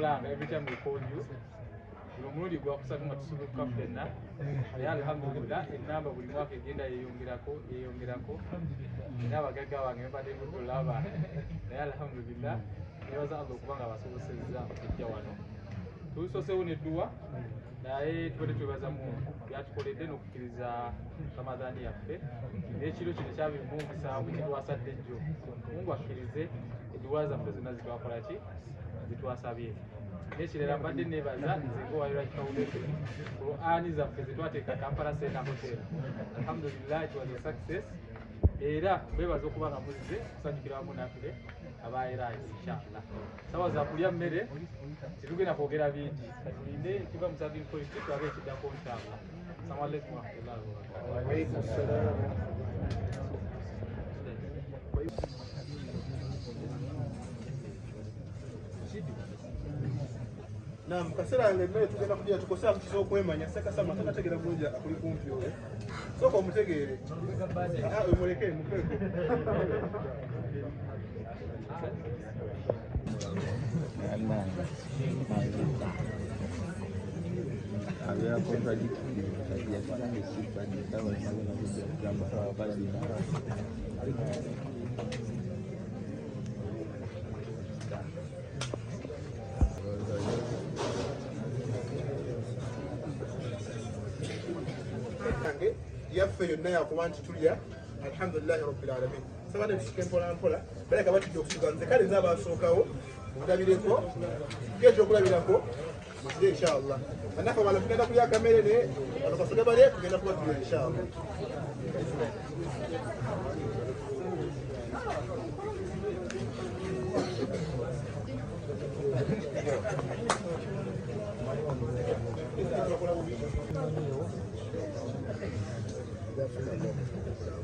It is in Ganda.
Every time we call you, Lumudi go up some Kapena, Alhamdulillah, in number we work again a young miracle, never get going, everybody would love Alhamdulillah, there was a look one of us who says Yawano. Two so soon it do. Naye 22 yatukoledde n'okukkiriza Ramadani yaffe n'ekiro kino kyabimumpisa bwekitwasadde jjo Mungu akkirize edduwa zaffe zonna zitwakola ki zitwasabye n'ekirala mbadde neebaza nze ng'owayira kikawulete Qur'ani zaffe zetwateeka Kampala Sena Hotel alhamdulillah it was a success era beebaza okuba nga muzze kusanyukira wamu naffe abaera inshallah sawa za kulya mmere titugenda kwogera bingi tulinde kiva mu serving point twabe ekiddako inshallah assalamu alaikum warahmatullahi wabarakatuh. Wa alaikum salaam. Naam, kasera ngemmere tugenda kujja tukosea kukiso okwemanya seka sama tanategera bulungi akuli kumpi oyo soko omutegeere muleke mupeko había contradicciones, había cosas que sí, estaba en la para yaffe yonna yakuba nti tulya alhamdulillahi rabbil alamin sabane tushike mpola mpola baleka batujja okutuga nze kale nzabasookawo mulabireko gekyokulabirako musire inshallah anafa bala tugenda kulya kamere ne bakasoga bale tugenda kuba tulya inshallah. Definitely.